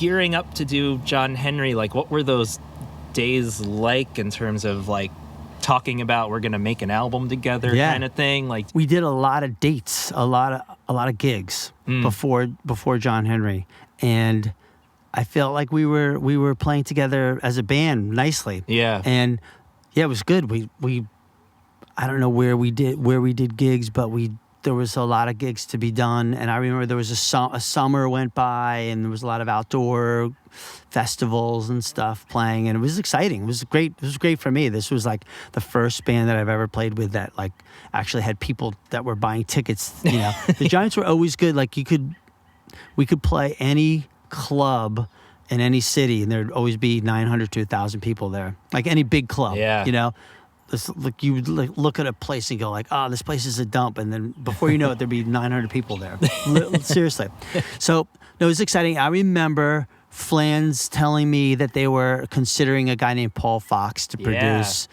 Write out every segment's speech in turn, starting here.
gearing up to do John Henry, like what were those days like in terms of like talking about we're going to make an album together kind of thing? Like we did a lot of dates, a lot of gigs before John Henry, and I felt like we were playing together as a band nicely. Yeah. And yeah, it was good. We I don't know where we did gigs, but there was a lot of gigs to be done. And I remember there was a summer went by, and there was a lot of outdoor festivals and stuff playing, and it was exciting. It was great. It was great for me. This was like the first band that I've ever played with that like actually had people that were buying tickets. You know, the Giants were always good. Like we could play any club in any city, and there'd always be 900 to 1,000 people there. Like any big club. Yeah. You know. Like you would like look at a place and go like, oh, this place is a dump, and then before you know it, there'd be 900 people there. Seriously. So no, it was exciting. I remember Flans telling me that they were considering a guy named Paul Fox to produce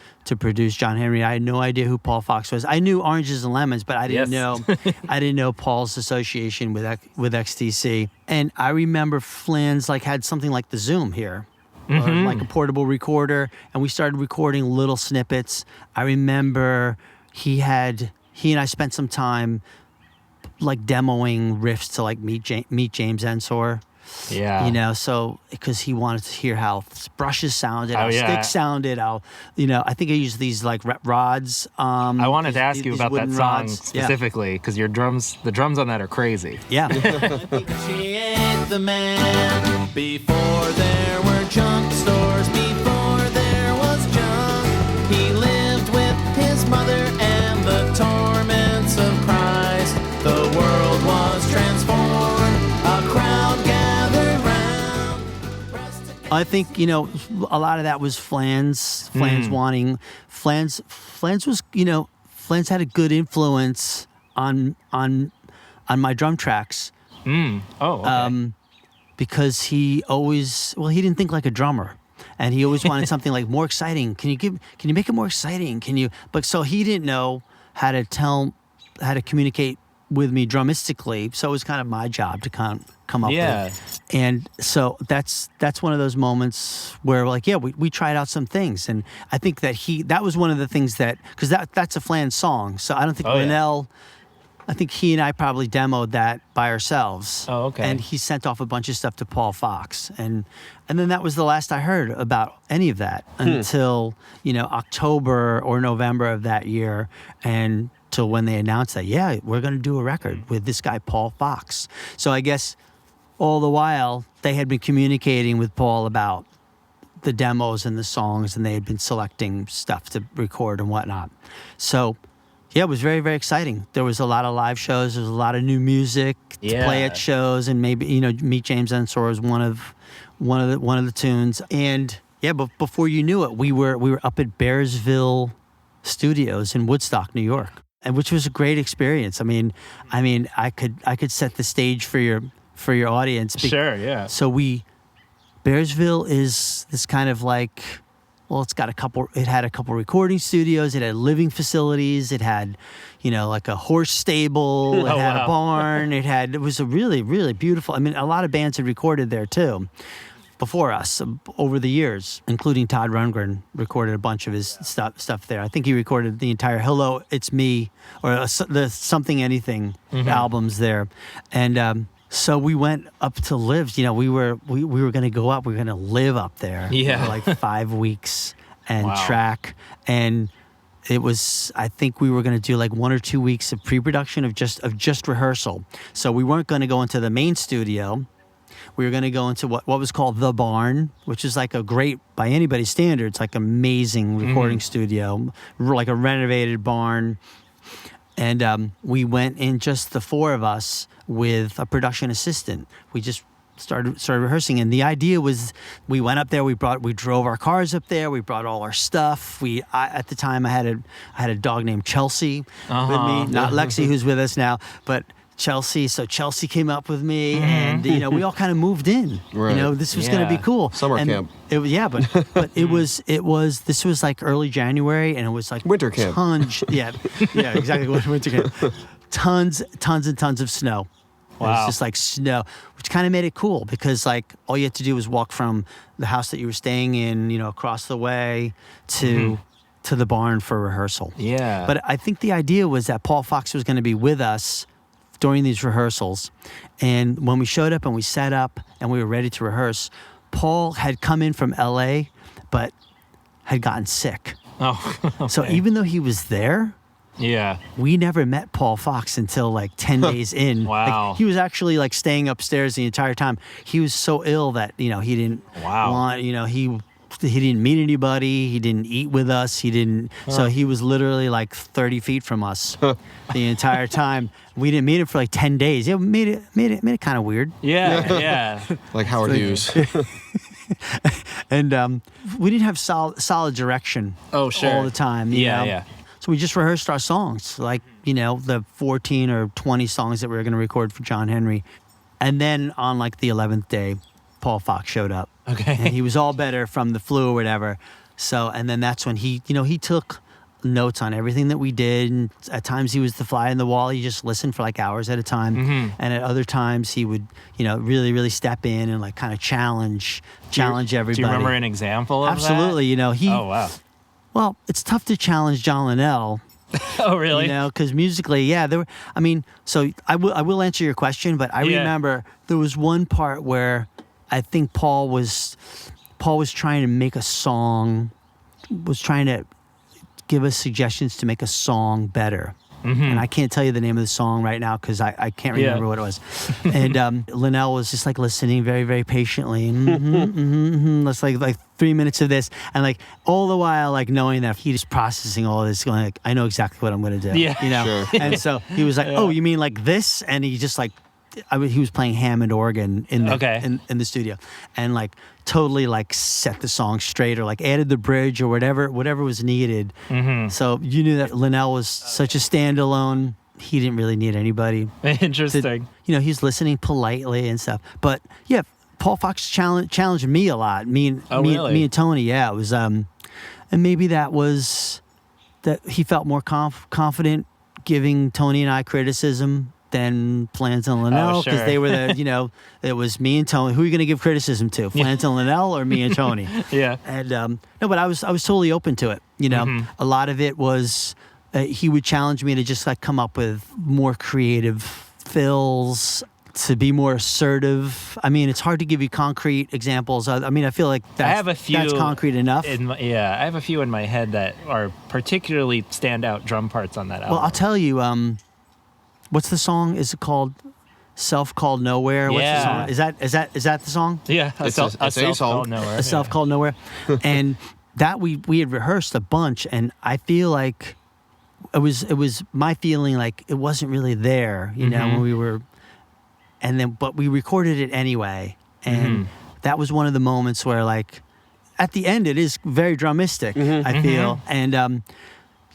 John Henry. I had no idea who Paul Fox was. I knew Oranges and Lemons, but I didn't know Paul's association with XTC. And I remember Flans like had something like the Zoom here. Or like a portable recorder, and we started recording little snippets. I remember he and I spent some time like demoing riffs to like Meet James Ensor. Yeah. You know, so because he wanted to hear how brushes sounded, how sticks sounded, how, you know, I think I used these like rods. I wanted to ask you about that song specifically because the drums on that are crazy. Yeah. She ain't the man before there were junk stores, before there was junk. He lived with his mother and the torments of Christ. The world was transformed, a crowd gathered round. I think, you know, a lot of that was Flans wanting, Flans was, you know, Flans had a good influence on my drum tracks. Oh, okay. Because he didn't think like a drummer, and he always wanted something like more exciting. Can you make it more exciting? But so he didn't know how to communicate with me drumistically. So it was kind of my job to come up with. And so that's one of those moments where like, we tried out some things. And I think that was one of the things because that's a Flans song. So I don't think Linnell, I think he and I probably demoed that by ourselves. Oh, okay. And he sent off a bunch of stuff to Paul Fox. And then that was the last I heard about any of that until, you know, October or November of that year, and till when they announced that, we're going to do a record with this guy, Paul Fox. So I guess all the while they had been communicating with Paul about the demos and the songs, and they had been selecting stuff to record and whatnot. So yeah, it was very, very exciting. There was a lot of live shows. There was a lot of new music to play at shows, and maybe, you know, Meet James Ensor was one of the tunes. And yeah, but before you knew it, we were up at Bearsville Studios in Woodstock, New York, and which was a great experience. I mean, I could set the stage for your audience. Sure, yeah. So Bearsville is this kind of like. Well, it had a couple recording studios, it had living facilities, it had, you know, like a horse stable, it had a barn, it was a really, really beautiful, I mean, a lot of bands had recorded there too, before us, over the years, including Todd Rundgren recorded a bunch of his stuff there. I think he recorded the entire Hello, It's Me, or the Something Anything albums there. And, so we went up to live. You know, we were going to go up. We were going to live up there for like 5 weeks and track. And it was, I think we were going to do like 1 or 2 weeks of pre-production of just rehearsal. So we weren't going to go into the main studio. We were going to go into what was called the barn, which is like a great, by anybody's standards, like amazing recording studio, like a renovated barn. And we went in, just the four of us, with a production assistant. We just started rehearsing, and the idea was we went up there. We drove our cars up there. We brought all our stuff. At the time I had a dog named Chelsea with me, not Lexi, who's with us now, but Chelsea. So Chelsea came up with me, and you know, we all kind of moved in. Right. You know, this was going to be cool. Summer camp. But it was this was like early January, and it was like winter camp. Yeah, exactly. Winter camp. Tons and tons of snow. It was just like snow, which kind of made it cool because like all you had to do was walk from the house that you were staying in, across the way to the barn for rehearsal. Yeah. But I think the idea was that Paul Fox was going to be with us during these rehearsals. And when we showed up and we set up and we were ready to rehearse, Paul had come in from LA, but had gotten sick. Oh, okay. So even though he was there, yeah, we never met Paul Fox until like 10 days in. Wow. Like, he was actually like staying upstairs the entire time. He was so ill that, he didn't want, he didn't meet anybody. He didn't eat with us. He didn't. So he was literally like 30 feet from us the entire time. We didn't meet him for like 10 days. Yeah, made it kind of weird. Yeah. Like Howard Hughes. And we didn't have solid direction. Oh, sure. All the time. You know? Yeah. So we just rehearsed our songs, like the 14 or 20 songs that we were going to record for John Henry, and then on like the 11th day, Paul Fox showed up. Okay. And he was all better from the flu or whatever. So, and then that's when he took notes on everything that we did. And at times he was the fly in the wall. He just listened for like hours at a time. Mm-hmm. And at other times he would, really, really step in and like kind of challenge everybody. Do you remember an example of Absolutely. that? Oh, wow. Well, it's tough to challenge John Linnell. Oh, really? Because musically, yeah, there were. I mean, so I will answer your question, but I remember there was one part where I think Paul was trying to make a song, was trying to give us suggestions to make a song better. Mm-hmm. And I can't tell you the name of the song right now because I can't remember what it was. And Linnell was just like listening very, very patiently. That's like 3 minutes of this. And like all the while, like knowing that he's processing all of this, going like, I know exactly what I'm going to do. Yeah. Sure. And so he was like, oh, you mean like this? And he just like, he was playing Hammond organ in the studio, and like totally like set the song straight or like added the bridge or whatever was needed. Mm-hmm. So you knew that Linnell was such a standalone. He didn't really need anybody. Interesting. He's listening politely and stuff. But yeah, Paul Fox challenged me a lot. Me and Tony. Yeah, it was. And maybe that was that he felt more confident giving Tony and I criticism than Flans and Linnell, because they were it was me and Tony. Who are you going to give criticism to, Flans and Linnell or me and Tony? Yeah. And no, but I was totally open to it. A lot of it was he would challenge me to just like come up with more creative fills, to be more assertive. I mean, it's hard to give you concrete examples. I mean, I feel like that's concrete enough. I have a few in my head that are particularly standout drum parts on that album. Well, I'll tell you. What's the song? Is it called "Self Called Nowhere"? What's the song? Is that the song? Yeah, a self called nowhere. A self called nowhere, and that we had rehearsed a bunch, and I feel like it was my feeling like it wasn't really there, when we were, but we recorded it anyway, and that was one of the moments where like at the end it is very drumistic. I feel, and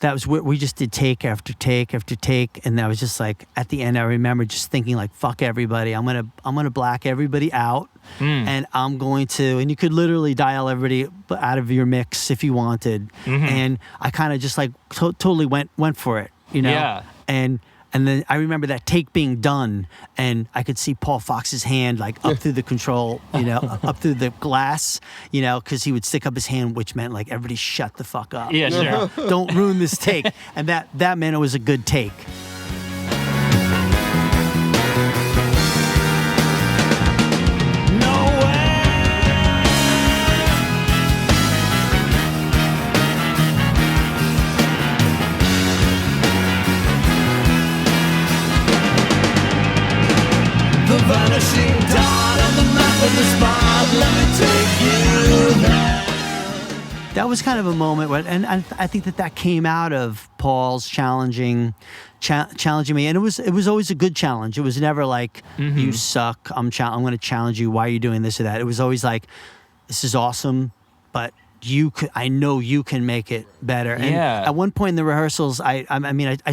that was where we just did take after take after take, and that was just like at the end I remember just thinking like, fuck everybody, I'm gonna black everybody out, and I'm going to, and you could literally dial everybody out of your mix if you wanted, and I kind of just like totally went for it, and then I remember that take being done, and I could see Paul Fox's hand like up through the control, up through the glass, because he would stick up his hand, which meant like everybody shut the fuck up. Yeah, sure. Don't ruin this take. And that meant it was a good take. Vanishing dot on the map of the spot, let me take you there. That was kind of a moment where, and I think that came out of Paul's challenging me, and it was always a good challenge. It was never like, you suck, I'm going to challenge you, why are you doing this or that? It was always like, this is awesome, but I know you can make it better. And at one point in the rehearsals, I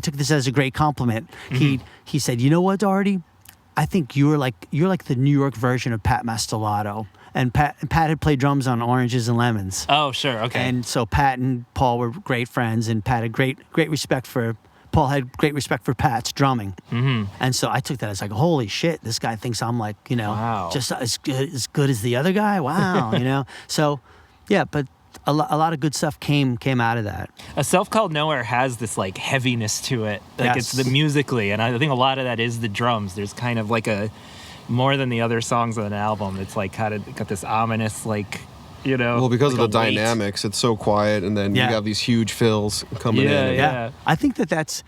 took this as a great compliment. He said, you know what, Doherty? I think you're like the New York version of Pat Mastelotto. And Pat had played drums on Oranges and Lemons. Oh, sure, okay. And so Pat and Paul were great friends, and Pat had great respect for Paul had great respect for Pat's drumming, and so I took that as like, holy shit, this guy thinks I'm like, Wow. just as good as the other guy. Wow, So, yeah, but a lot of good stuff came out of that. A Self Called Nowhere has this like heaviness to it. Like Yes. it's the musically, and I think a lot of that is the drums. There's kind of like a more than the other songs on an album. It's like kind of got this ominous like, Well, because like of the a weight. dynamics, it's so quiet, and then Yeah. you have these huge fills coming in. and- Yeah. I think that's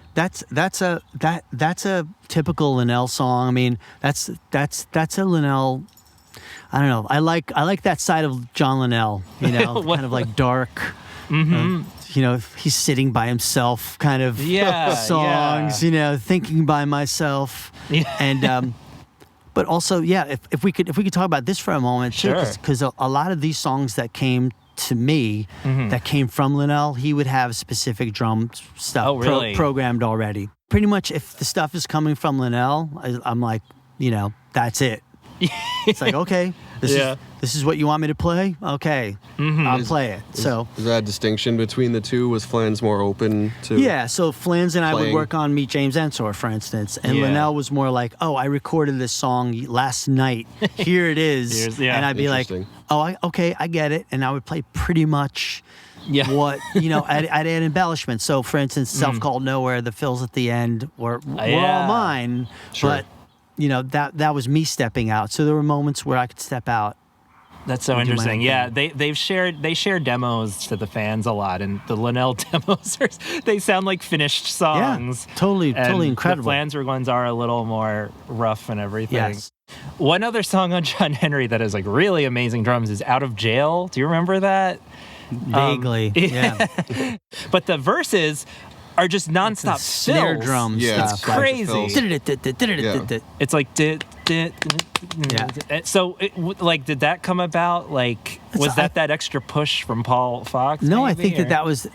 a typical Linnell song. I mean, that's a Linnell. I don't know. I like that side of John Linnell. What- Kind of like dark. He's sitting by himself, kind of Yeah, songs. Thinking by myself. Yeah. And but also, yeah. If we could talk about this for a moment, Sure. because a lot of these songs that came to me, that came from Linnell, he would have specific drum stuff Oh, really? programmed already. Pretty much, if the stuff is coming from Linnell, I'm like, that's it. It's like, okay, this is what you want me to play? Okay, I'll play it. So Is that a distinction between the two? Was Flans more open to? yeah, so Flans and I would playing? work on Meet James Ensor, for instance, and Yeah. Linnell was more like, oh, I recorded this song last night. Here it is. Yeah. And I'd be like, Interesting. oh, okay, I get it. And I would play pretty much Yeah. what, I'd add embellishments. So, for instance, Self Called Nowhere, the fills at the end were all Yeah. mine. Sure. But, that was me stepping out. So there were moments where I could step out. That's so do my interesting. own Yeah, thing. they share demos to the fans a lot, and the Linnell demos they sound like finished songs. Yeah, totally And incredible. The Flansburgh ones are a little more rough and everything. Yes. One other song on John Henry that is like really amazing drums is "Out of Jail." Do you remember that? Vaguely, yeah. But the verses are just nonstop Snare fills. drum Yeah, stuff. it's like- crazy. fills. It's like Yeah. So, did that come about? Like, was that extra push from Paul Fox? No, I maybe, think or-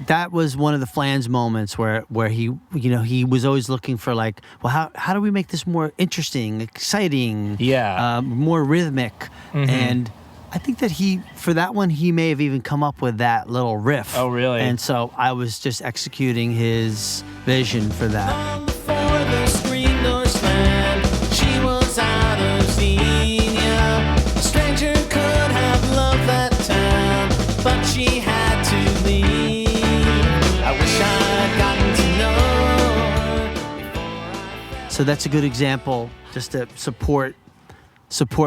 that was one of the Flans moments where he he was always looking for like, well, how do we make this more interesting, exciting, Yeah. more rhythmic, and I think that for that one he may have even come up with that little riff. Oh, really? And so I was just executing his vision for that. Before the screen door slammed, she was out of Xenia. A stranger could have loved that town, but she had to leave. I wish I'd gotten to know her. So that's a good example, just to support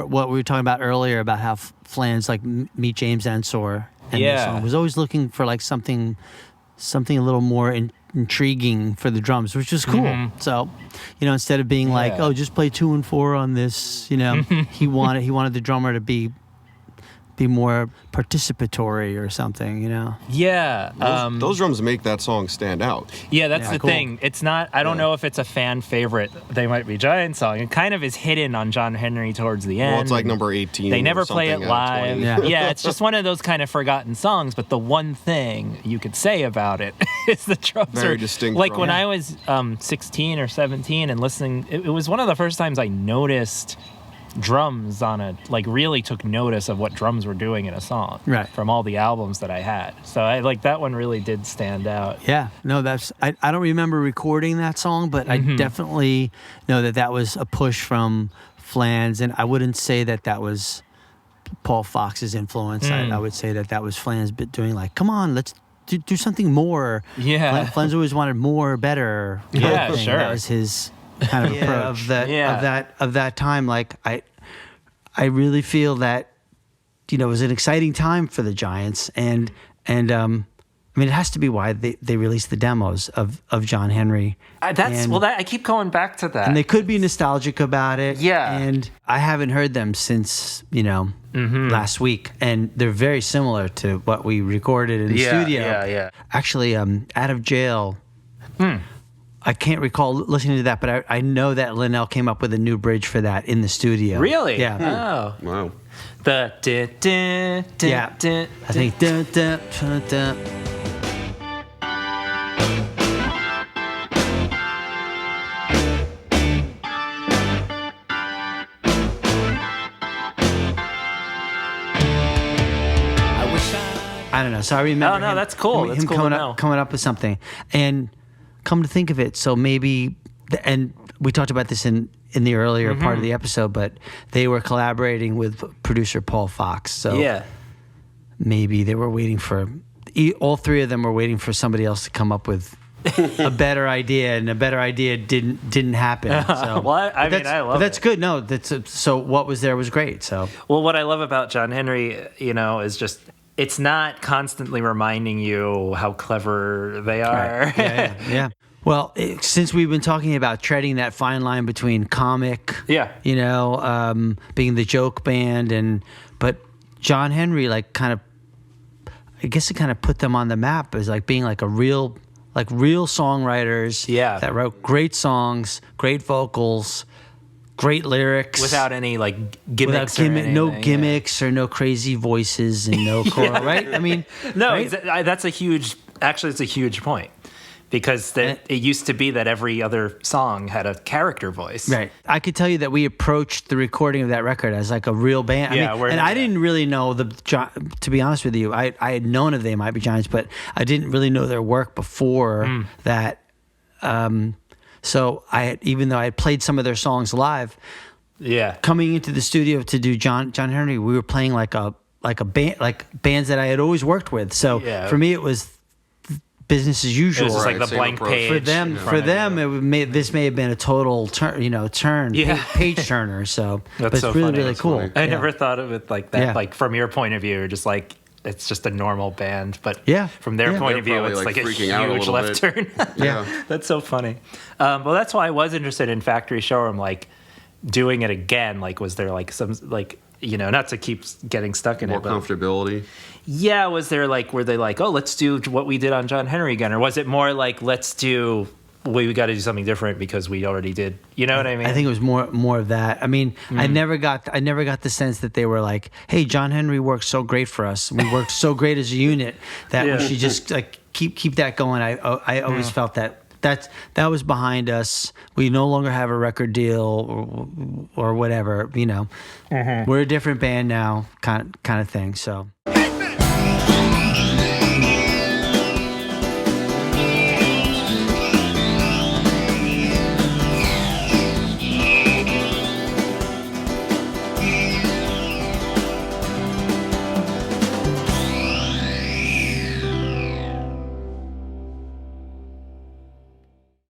what we were talking about earlier about how Flans like Meet James Ensor and Yeah. this song was always looking for like something a little more intriguing for the drums, which is cool. So, instead of being like, Yeah. oh, just play 2 and 4 on this, he wanted the drummer to be more participatory or something, Yeah. Those drums make that song stand out. Yeah, that's Yeah, the cool. thing. It's not, I don't know if it's a fan favorite, They Might Be Giant song. It kind of is hidden on John Henry towards the end. Well, it's like number 18. They never or play it something out of live. 20. Yeah. It's just one of those kind of forgotten songs. But the one thing you could say about it is the drums Very are distinct like drum. when I was 16 or 17 and listening. It was one of the first times I noticed drums really took notice of what drums were doing in a song. Right. From all the albums that I had. So I like that one really did stand out. Yeah, no, I don't remember recording that song, but I definitely know that was a push from Flans, and I wouldn't say that was Paul Fox's influence. I would say that was Flans doing like, come on, let's do something more. Yeah. Flans always wanted more, better. kind Yeah, of thing. sure. That was his kind of approach Yeah. of that time. Like I really feel that it was an exciting time for the Giants, and I mean it has to be why they released the demos of John Henry. I keep going back to that. And they could be nostalgic about it. Yeah. And I haven't heard them since last week, and they're very similar to what we recorded in the studio. Yeah. Actually, Out of Jail. I can't recall listening to that, but I know that Linnell came up with a new bridge for that in the studio. Really? Yeah. Oh. Wow. The Yeah. I think. Dun, dun, dun, dun. I wish I I don't know. So I remember. Oh, no, that's cool. That's him cool to coming know. up with something, and come to think of it, so maybe, and we talked about this in the earlier part of the episode, but they were collaborating with producer Paul Fox. So Yeah. maybe they were waiting for, all three of them were waiting for somebody else to come up with a better idea, and a better idea didn't happen. So. Well, I mean, I love but that's it. good. No, so what was there was great. So Well, what I love about John Henry, is just it's not constantly reminding you how clever they are. yeah. Well, since we've been talking about treading that fine line between comic, Yeah. being the joke band, but John Henry, like, kind of, I guess it kind of put them on the map as like being like real songwriters. Yeah. That wrote great songs, great vocals, great lyrics. Without any like gimmicks or anything. No gimmicks or no crazy voices and no choral, right? I mean, No, right? that's a huge. Actually, it's a huge point because it used to be that every other song had a character voice. Right. I could tell you that we approached the recording of that record as like a real band. Yeah, I didn't really know to be honest with you, I had known of They Might Be Giants, but I didn't really know their work before that. So even though I had played some of their songs live, Yeah. coming into the studio to do John Henry, we were playing like a band, like bands that I had always worked with. So for me, it was business as It usual. was just like the Same blank approach. page. For them, this may have been a total turn, Yeah. page turner. So, That's but it's so really, funny. really That's cool. funny. I Yeah. never thought of it like that. Yeah. Like from your point of view, just like it's just a normal band, but Yeah. from their Yeah. point They're of view, probably, it's like, like a freaking out a huge little left bit. turn. Yeah. That's so funny. Well, that's why I was interested in Factory Showroom, like doing it again. Like, was there like some like not to keep getting stuck in More it, but comfortability. yeah, were they like, oh, let's do what we did on John Henry again, or was it more like we got to do something different because we already did? You know what I mean? I think it was more of that. I mean, I never got the sense that they were like, "Hey, John Henry worked so great for us. We worked so great as a unit that Yeah. we should just like keep that going." I always felt that was behind us. We no longer have a record deal or whatever. We're a different band now, kind of thing. So.